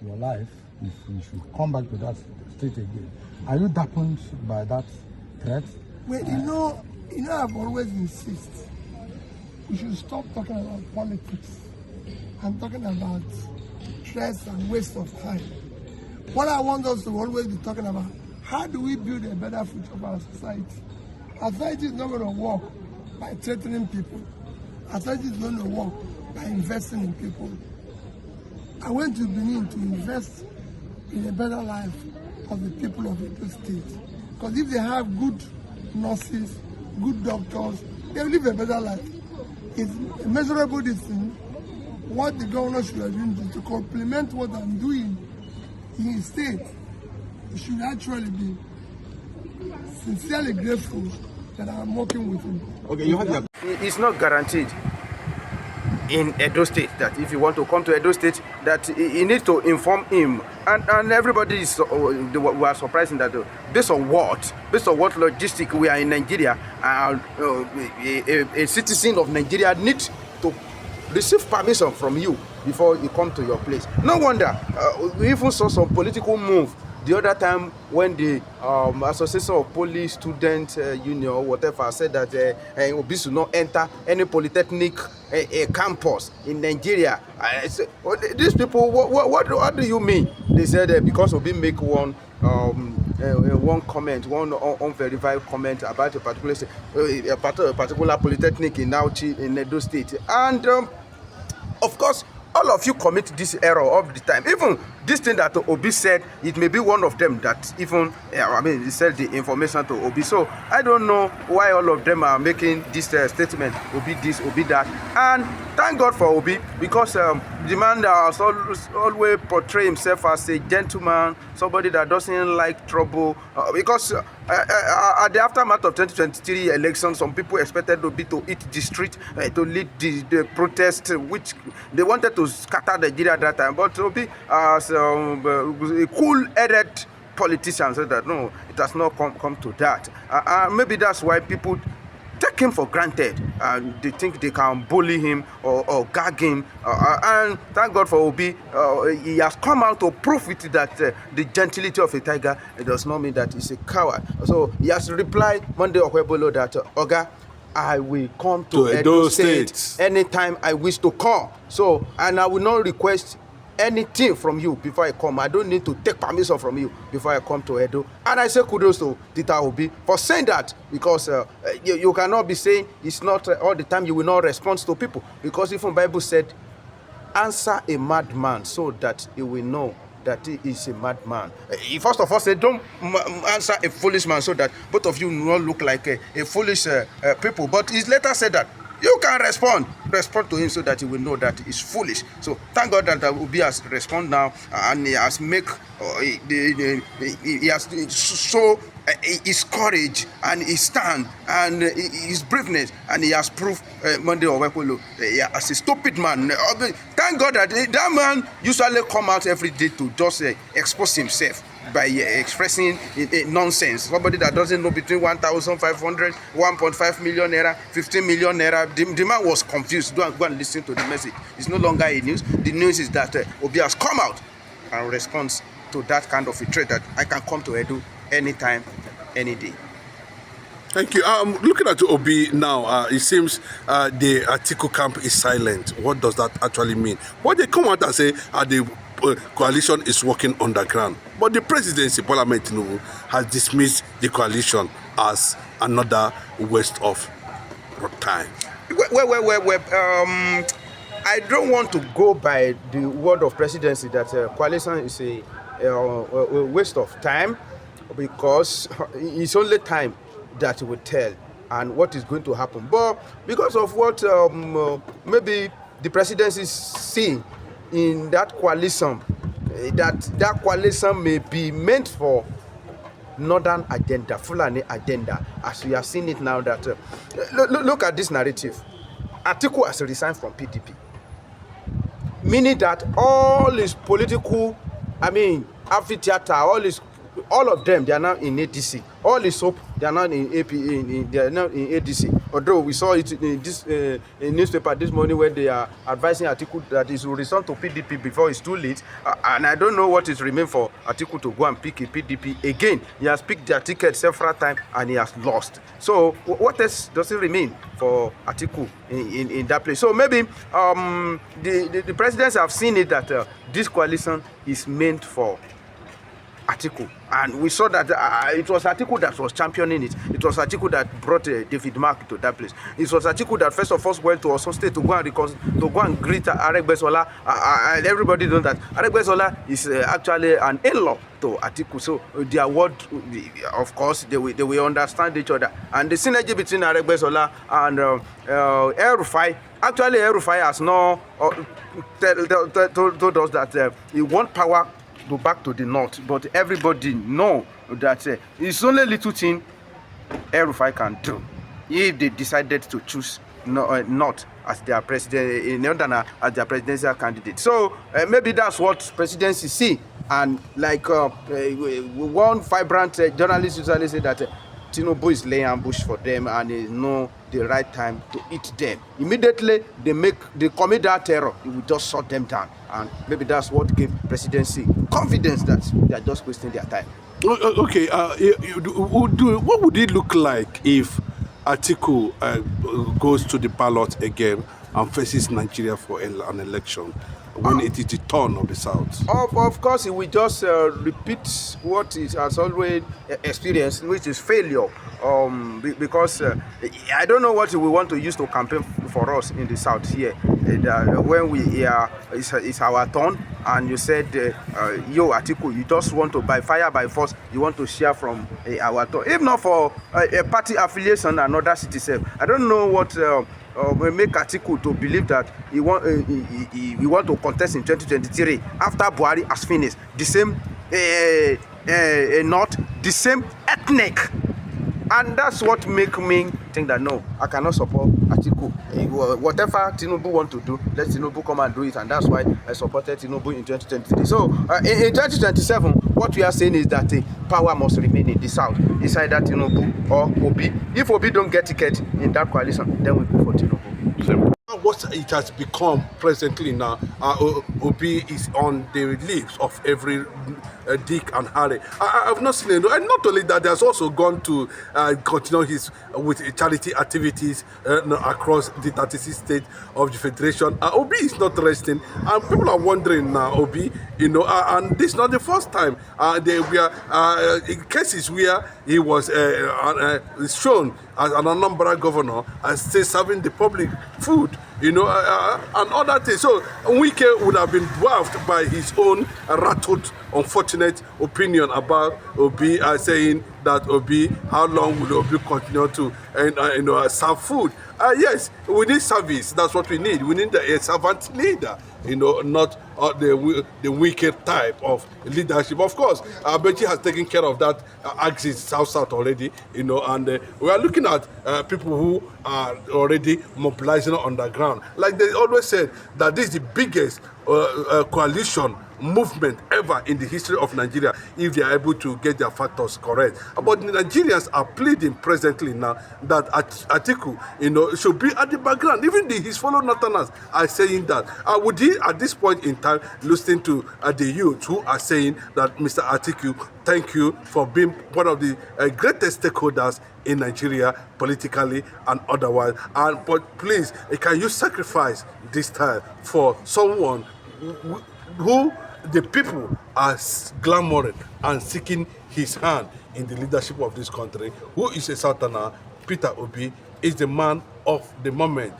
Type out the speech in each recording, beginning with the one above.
your life if you should come back to that state again. Are you dampened by that threat? Well, you know, I've always insisted we should stop talking about politics and talking about stress and waste of time. What I want us to always be talking about, how do we build a better future for our society? Our society is not going to work by threatening people. Our society is going to work by investing in people. I went to Benin to invest in a better life of the people of the state. Because if they have good nurses, good doctors, they will live a better life. It's a measurable thing. What the governor should have done to complement what I'm doing in his state, he should actually be sincerely grateful that I'm working with him. Okay, you have your... It's not guaranteed in Edo State that if you want to come to Edo State that you need to inform him, and everybody is we are surprising that based on what logistic we are in Nigeria, a citizen of Nigeria needs to receive permission from you before you come to your place. No wonder we even saw some political move the other time when the Association of Police Student Union, whatever, said that Obi should not enter any polytechnic campus in Nigeria. These people, what do you mean? They said because Obi make one comment, one unverified comment about a particular polytechnic in Auchi in Edo State, and of course, all of you commit this error all the time. Even this thing that Obi said, it may be one of them that even, he said the information to Obi. So I don't know why all of them are making this statement, Obi this, Obi that. And thank God for Obi, because the man that always portray himself as a gentleman, somebody that doesn't like trouble. Because at the aftermath of 2023 election, some people expected Obi to hit the street, to lead the protest, which they wanted to scatter Nigeria at that time. But Obi, as a cool-headed politician, said that no, it has not come to that. Maybe that's why people take him for granted, and they think they can bully him or gag him. And thank God for Obi, he has come out to prove it that the gentility of a tiger, it does not mean that he's a coward. So he has replied Monday Ekpobholo that Oga, I will come to Edo State anytime I wish to come. So, and I will not request anything from you before I come. I don't need to take permission from you before I come to Edo. And I say kudos to Tita Obi for saying that, because you cannot be saying it's not all the time you will not respond to people, because even Bible said, answer a madman so that he will know that he is a madman. He first of all said, don't answer a foolish man so that both of you will not look like a foolish people. But his letter said that you can respond to him so that he will know that he's foolish. So thank God that Obi has responded now, and he has he has show his courage and his stand and his braveness, and he has proved Monday Ekpobholo as a stupid man. Thank God that that man usually come out every day to just expose himself by expressing nonsense. Somebody that doesn't know between 1,500, 1.5 million naira, 15 million naira. The man was confused. Go and listen to the message. It's no longer a news. The news is that Obi has come out and responds to that kind of a threat that I can come to Edo anytime, any day. Thank you. Looking at Obi now, it seems the Atiku camp is silent. What does that actually mean? What they come out and say the coalition is working underground, but the presidency, Parliament Tinubu, has dismissed the coalition as another waste of time. Well, I don't want to go by the word of presidency that coalition is a waste of time, because it's only time that will tell and what is going to happen. But because of what maybe the presidency is seeing in that coalition, that coalition may be meant for northern agenda, Fulani agenda, as we have seen it now. That look at this narrative. Atiku has resigned from PDP, meaning that all his political, amphitheater, all of them, they are now in ADC. All his hope, they are now in AP, they are now in ADC. although we saw it in this newspaper this morning where they are advising Atiku that he should return to PDP before it's too late. And I don't know what is remain for Atiku to go and pick a PDP again. He has picked their ticket several times and he has lost. So what else does it remain for Atiku in that place? So maybe the presidents have seen it that this coalition is meant for Atiku, and we saw that it was Atiku that was championing it. It was Atiku that brought David Mark to that place. It was Atiku that first of all went to Osun State to go and greet Aregbesola. And everybody knows that Aregbesola is actually an in-law to Atiku. So their word, of course, they will understand each other. And the synergy between Aregbesola and El Rufai, actually El Rufai has no told us that he wants power go back to the north, but everybody know that it's only little thing El Rufai can do if they decided to choose not as their president, in London as their presidential candidate. So maybe that's what presidency see. And like one vibrant journalist usually say that Tinubu is laying ambush for them and they know the right time to eat them. Immediately they commit that terror, it will just shut them down. And maybe that's what gave presidency confidence that they are just wasting their time. Okay, what would it look like if Atiku goes to the ballot again and faces Nigeria for an election when it is the turn of the South? Of course, he will just repeat what he has always experienced, which is failure. Because I don't know what we want to use to campaign for us in the South here. When we hear it's our turn, and you said, yo, Atiku, you just want to by fire by force, you want to share from our turn. If not for a party affiliation and other citizens, I don't know what will make Atiku to believe that he want to contest in 2023 after Buhari has finished. The same not the same ethnic. And that's what make me think that no, I cannot support Atiku. Whatever Tinubu want to do, let Tinubu come and do it, and that's why I supported Tinubu in 2023. So in 2027, what we are saying is that power must remain in the South. It's either Tinubu or Obi. If Obi don't get ticket in that coalition, then we go for Tinubu. What it has become presently now, Obi is on the lips of every Dick and Harry. I've not seen it. And not only that, there's also gone to continue with charity activities across the 36 states of the Federation. Obi is not resting, and people are wondering now, Obi, and this is not the first time. There were cases where he was shown as an Anambra governor and still serving the public food, and other things. So Wike would have been dwarfed by his own rattled, unfortunate opinion about Obi, saying that Obi, how long will Obi continue to serve food? Yes, we need service. That's what we need. We need a servant leader, not the wicked type of leadership. Of course, Beji has taken care of that axis south already, and we are looking at people who are already mobilizing on the ground. Like they always said, that this is the biggest coalition movement ever in the history of Nigeria if they are able to get their factors correct. But the Nigerians are pleading presently now that Atiku, should be at the background. Even his fellow Northerners are saying that. Would he, at this point in time, listening to the youth who are saying that Mr. Atiku, thank you for being one of the greatest stakeholders in Nigeria, politically and otherwise. But please, can you sacrifice this time for someone who the people are clamoring and seeking his hand in the leadership of this country, who is a Southerner? Peter Obi is the man of the moment.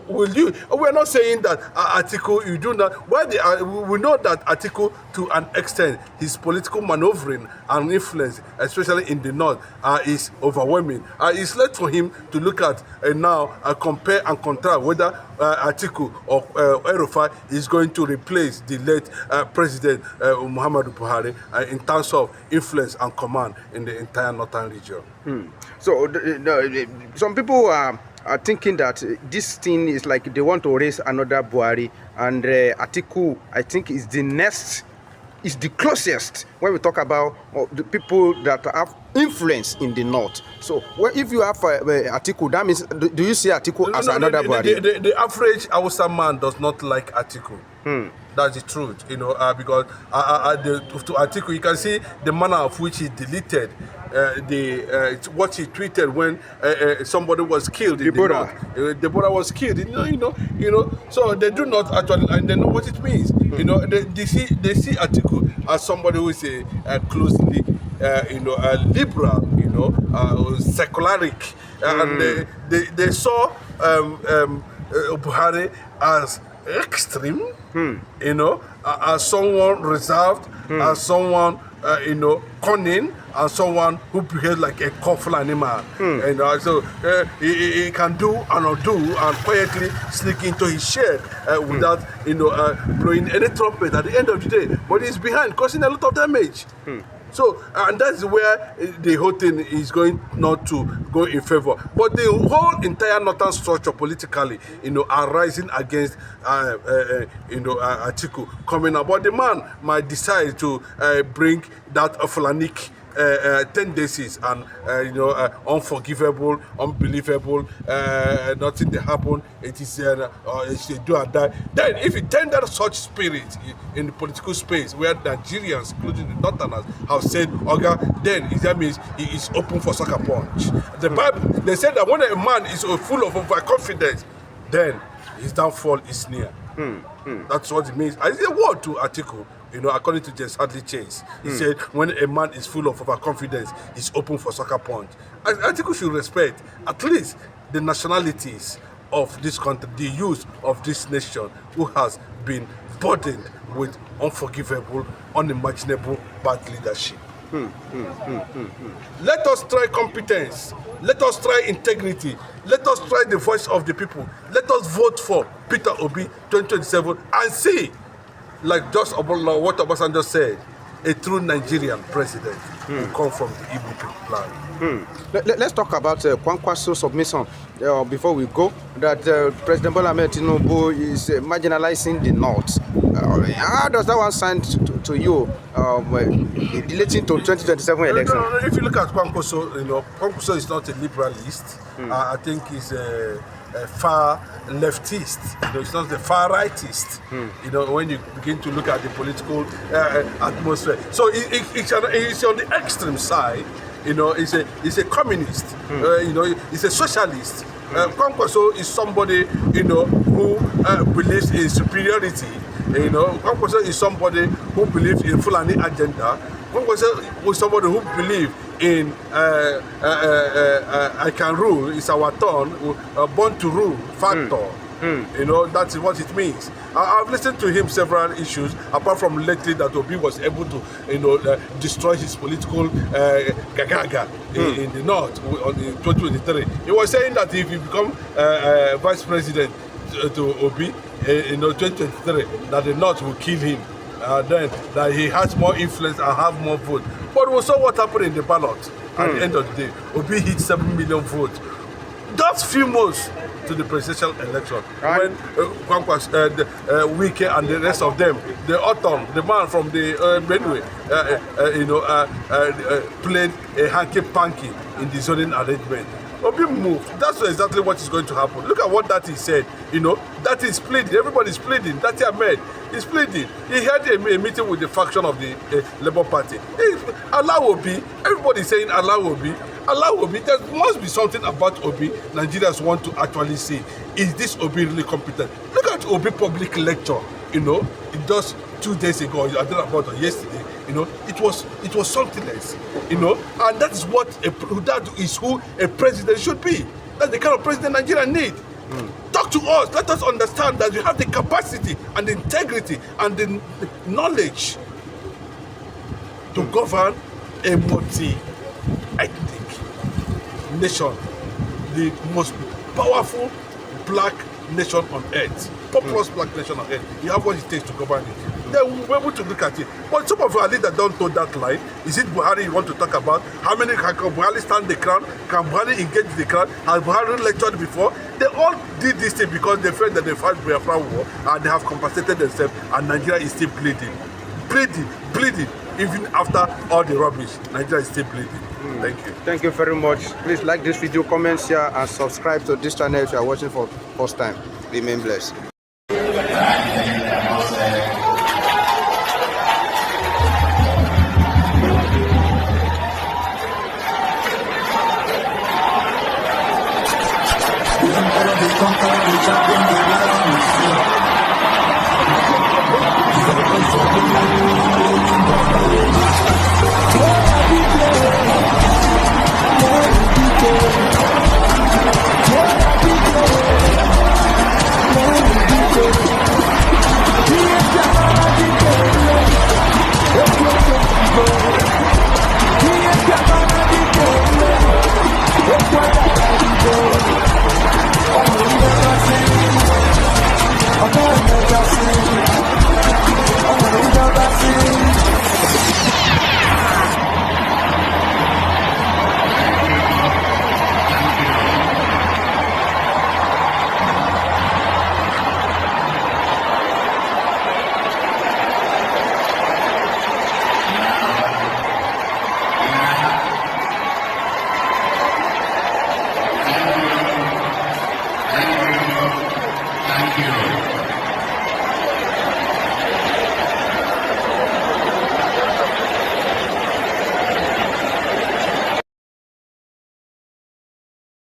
We're not saying that Atiku, you do not. We know that Atiku, to an extent, his political maneuvering and influence, especially in the north, is overwhelming. It's left for him to look at now, compare and contrast whether Atiku or El Rufai is going to replace the late President Muhammadu Buhari in terms of influence and command in the entire northern region. So some people are thinking that this thing is like they want to raise another Buhari, and Atiku, I think, is the next is the closest when we talk about the people that have influence in the north. So if you have Atiku, that means, do you see Atiku as another body? The average Hausa man does not like Atiku. That's the truth, because to Atiku, you can see the manner of which he deleted what he tweeted when somebody was killed in Deborah. the north. Deborah was killed, so they do not actually, and they know what it means. They see Atiku as somebody who is a closely liberal, secularic, and they saw Buhari as extreme, as someone reserved, as someone cunning, and someone who behaves like a coffle animal. So he can do and undo and quietly sneak into his shed without blowing any trumpet at the end of the day. But he's behind, causing a lot of damage. So, and that's where the whole thing is going not to go in favor. But the whole entire northern structure politically, are rising against, Atiku coming up. But the man might decide to bring that Fulanic tendencies and unforgivable, unbelievable, nothing they happen. It is they do and die. Then, if you tender such spirit in the political space, where Nigerians, including the Northerners, have said, "Oga," then that means he is open for sucker punch. The Bible, they said that when a man is full of overconfidence, then his downfall is near. That's what it means. I say a word to Atiku. According to James Hadley Chase, he said, when a man is full of overconfidence, he's open for sucker punch. Atiku should respect at least the nationalities of this country, the youth of this nation, who has been burdened with unforgivable, unimaginable bad leadership. Let us try competence. Let us try integrity. Let us try the voice of the people. Let us vote for Peter Obi 2027 and see, like just what Obasanjo said, a true Nigerian president will come from the Igbo people land. Let's talk about Kwankwaso's submission before we go. That President Bola Ahmed Tinubu is marginalizing the North. How does that one sound to you, relating to 2027 election? No, if you look at Kwankwaso, Kwankwaso is not a liberalist. I think he's a far leftist. It's not the far rightist. When you begin to look at the political atmosphere, so it's on the extreme side. He's a communist. He's a socialist. Kwankwaso is somebody who believes in superiority. Kwankwaso is somebody who believes in Fulani agenda. Kwankwaso is somebody who believes in I can rule, it's our turn, born to rule factor. That is what it means. I've listened to him several issues, apart from lately that Obi was able to destroy his political gagaga in the north on the 2023. He was saying that if he become vice president to Obi in 2023, that the north will kill him. Then that he has more influence and have more votes. But we saw what happened in the ballot at the end of the day. Obi hit 7 million votes. That's few months to the presidential election. Right. When Kwankwas, Wike and the rest of them, the autumn, the man from the Benue, played a hanky-panky in the zoning arrangement. Obi moved. That's exactly what is going to happen. Look at what that he said. That is pleading. Everybody's pleading. That Ahmed is pleading. He had a meeting with the faction of the Labour Party. Allah Obi. Everybody's saying Allah Obi. Allah Obi. There must be something about Obi Nigerians want to actually see. Is this Obi really competent? Look at Obi public lecture. It just 2 days ago. I did about it yesterday. It was something else. And that is what who a president should be. That's the kind of president Nigeria need. Talk to us. Let us understand that you have the capacity and the integrity and the knowledge to govern a multi-ethnic nation, the most powerful black nation on earth, populous black nation on earth. You have what it takes to govern it. Then we'll be able to look at it. But some of our leaders don't know that line. Is it Buhari you want to talk about? How many can Buhari stand the crown? Can Buhari engage the crown? Has Buhari lectured before? They all did this thing because they felt that they fought Biafra war and they have compensated themselves, and Nigeria is still bleeding. bleeding. Even after all the rubbish, Nigeria is still bleeding. Thank you. Thank you very much. Please like this video, comment, share, and subscribe to this channel if you are watching for first time. Remain blessed. Thank you.